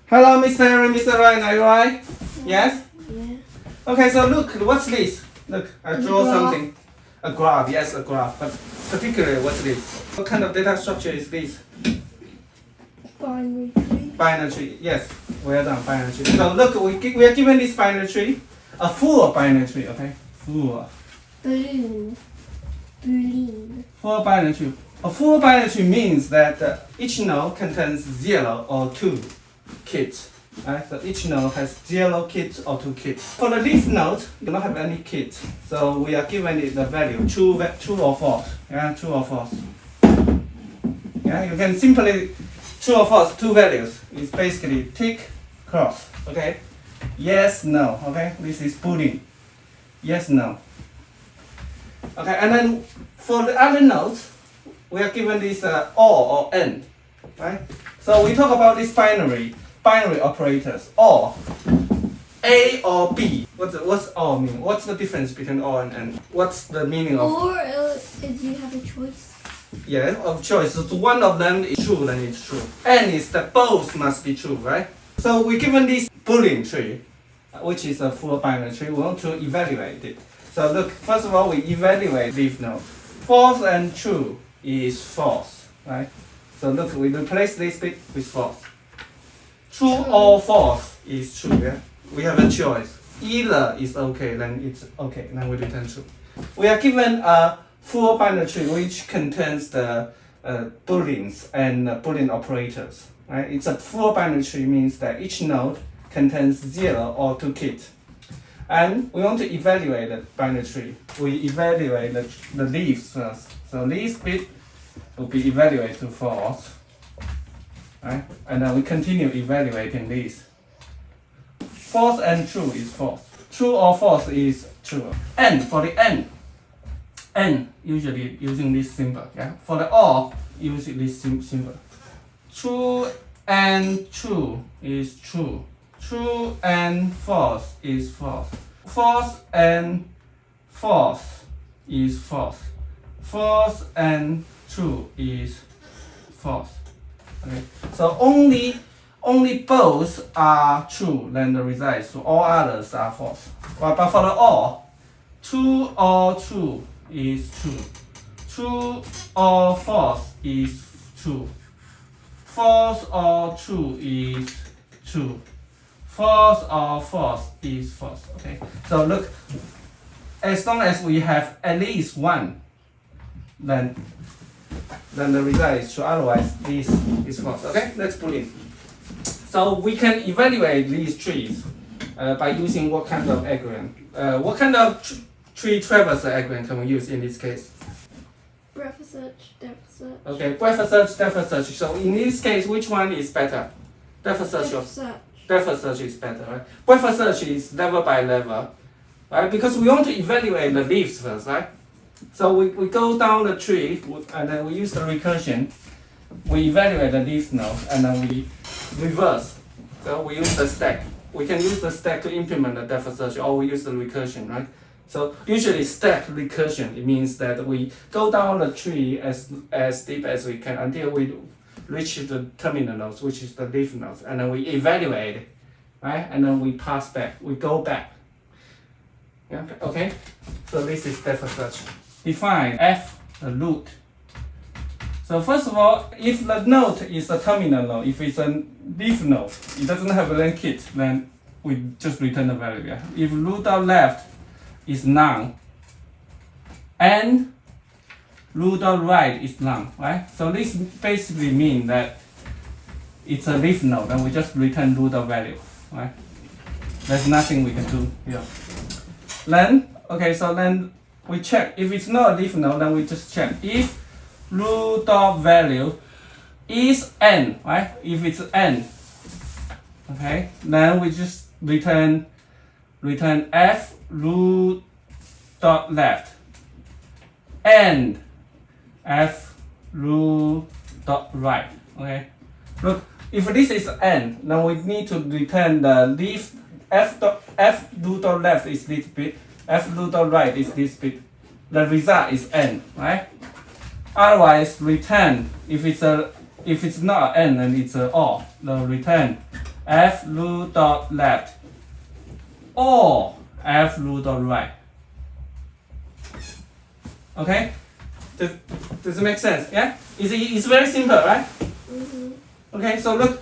Hello, Mr. Aaron, Mr. Ryan, are you right? Yes? Yeah. Okay, so look, what's this? Look, I draw graph. something. A graph, yes, a graph. But particularly, what's this? What kind of data structure is this? Binary tree. Binary tree, yes. Well done, binary tree. So look, we are given this binary tree, a full binary tree, okay? Full. Boolean. Full binary tree. A full binary tree means that each node contains 0 or 2 kids. Right? So each node has 0 kids or 2 kids. For the leaf node, you don't have any kids. So we are given it the value true or false. Yeah, true or false. Yeah, you can simply true or false, two values. It's basically tick, cross. Okay? Yes, no. Okay? This is Boolean. Yes, no. Okay, and then for the other nodes, we are given this or and, right? So we talk about this binary operators, or A or B. What's or mean? What's the difference between or and? What's the meaning of? Or is you have a choice. Yeah, of choice. If one of them is true, then it's true. And is that both must be true, right? So we're given this Boolean tree, which is a full binary tree. We want to evaluate it. So look, first of all, we evaluate leaf node. False and true is false, right? So look, we replace this bit with false. True or false is true, yeah? We have a choice. Either is okay, then it's okay, then we return true. We are given a full binary tree which contains the booleans and boolean operators, right? It's a full binary tree means that each node contains 0 or 2 kids. And we want to evaluate the binary tree. We evaluate the leaves first. So this bit will be evaluated to false. Right? And then we continue evaluating these. False and true is false. True or false is true. And for the n usually using this symbol. Yeah. For the or, using this symbol. True and true is true. True and false is false. False and false is false. False and true is false. Okay. So only both are true, then the result is true. All others are false. But for the or, true or true is true. True or false is true. False or true is true. False or false is false. Okay. So look, as long as we have at least one, then the result is true. Otherwise, this is false. Okay, let's put in. So we can evaluate these trees by using what kind of algorithm? What kind of tree traversal algorithm can we use in this case? Breadth search, depth search. Okay, breadth search, depth search. So in this case, which one is better? Depth search. Depth search. Depth search is better, right? Breadth search is level by level, right? Because we want to evaluate the leaves first, right? So we go down the tree and then we use the recursion. We evaluate the leaf node and then we reverse. So we use the stack. We can use the stack to implement the depth search, or we use the recursion, right? So usually stack recursion, it means that we go down the tree as deep as we can until we reach the terminal nodes, which is the leaf nodes, and then we evaluate it, right? And then we pass back, we go back. Yeah, okay? So this is depth search. Define f, the root. So first of all, if the node is a terminal node, if it's a leaf node, it doesn't have a length kit, then we just return the value. Yeah? If root of left is none, and root of right is none, right? So this basically means that it's a leaf node, and we just return root of value, right? There's nothing we can do here. Then, okay, so then we check. If it's not a leaf node, then we just check. If root of value is n, right? If it's n, okay, then we just return f root dot left and f root dot right. Okay. Look, if this is n, then we need to return the leaf f root dot left is this bit, f root dot right is this bit. The result is n, right? Otherwise, return if it's not an n and it's a or, the return f root dot left or f root dot right. Okay? Does it make sense? Yeah? It's very simple, right? Okay, so look,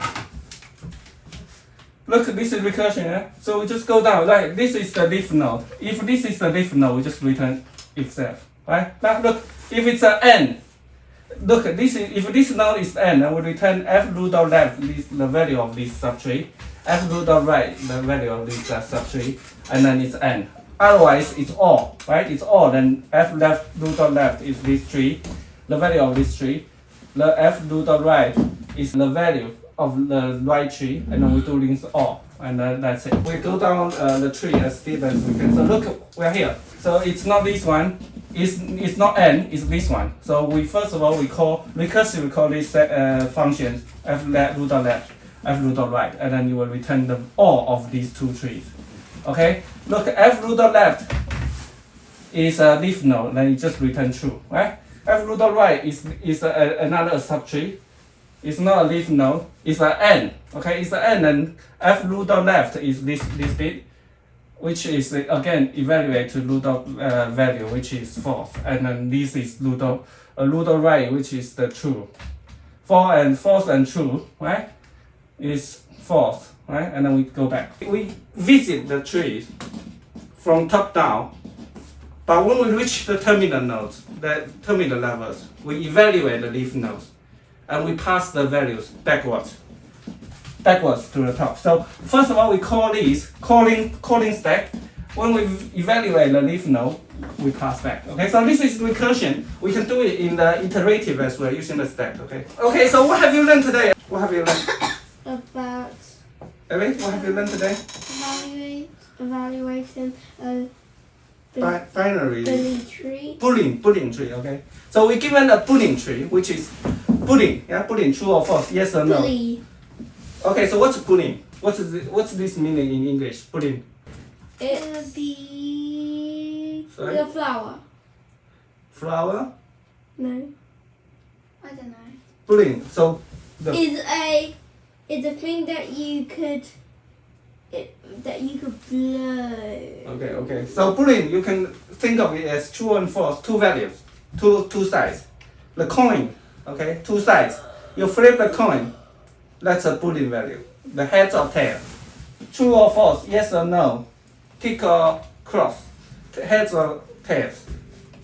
this is recursion, yeah? So we just go down, right? This is the leaf node. If this is the leaf node, we just return itself, right? Now look, if it's an n, look, if this node is n, I will return f root dot left, this the value of this subtree, f root dot right, the value of this subtree, and then it's n. Otherwise, it's all, right? It's all, then f left root dot left is this tree, the value of this tree. The f root dot right is the value of the right tree, and then we do this all, and then that's it. We go down the tree as deep as we can. So look, we're here. So it's not this one, it's not n, it's this one. So we first of all we call recursive, we call this function f left root dot left, f root dot right, and then you will return the all of these two trees. Okay, look, f root dot left is a leaf node, then you just return true, right? F root dot right is another subtree. It's not a leaf node, it's an n. Okay, it's an n, and f root dot left is this bit, which is again evaluate to root dot value, which is false, and then this is root dot right, which is the true. False and true, right? Is false, right? And then we go back. We visit the trees from top down, but when we reach the terminal nodes, the terminal levels, we evaluate the leaf nodes, and we pass the values backwards to the top. So first of all, we call this calling stack. When we evaluate the leaf node, we pass back. Okay, so this is recursion. We can do it in the iterative as well using the stack. Okay. Okay, so what have you learned today? What have you learned? About Ellie, what have you learned today? evaluating Binary. Boolean tree. Boolean tree. Okay. So we given a Boolean tree, which is Boolean. Yeah, Boolean, true or false, yes or no. Boolean. Okay, so what's Boolean? What's this meaning in English? Boolean. It's Sorry? the flower. Flower. No. I don't know. Boolean. So It's a thing that you could blow. Okay. So Boolean, you can think of it as true and false, two values, two sides. The coin, okay, two sides. You flip the coin, that's a Boolean value. The heads or tail. True or false, yes or no. Tick or cross. Heads or tails.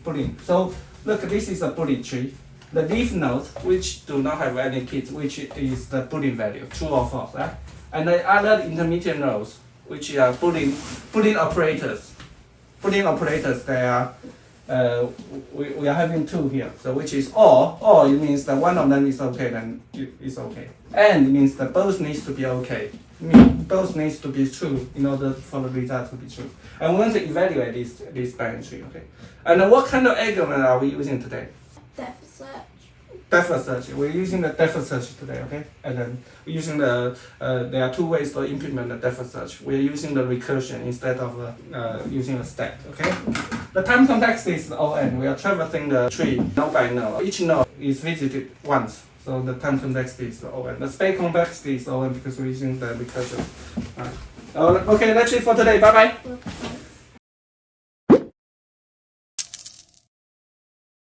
Boolean. So look, this is a Boolean tree. The leaf nodes, which do not have any kids, which is the Boolean value, true or false, right? And the other intermediate nodes, which are Boolean operators. Boolean operators, they are, we are having two here. So which is or it means that one of them is okay, then it's okay. And means that both needs to be okay. Both needs to be true in order for the result to be true. And we want to evaluate this binary tree, okay? And what kind of argument are we using today? Depth search. Depth search. We're using the depth search today, okay? And then we're using there are two ways to implement the depth search. We're using the recursion instead of using a stack, okay? The time complexity is O(n). We are traversing the tree node by node. Each node is visited once, so the time complexity is O(n). The space complexity is O(n) because we're using the recursion. Okay, that's it for today. Bye bye.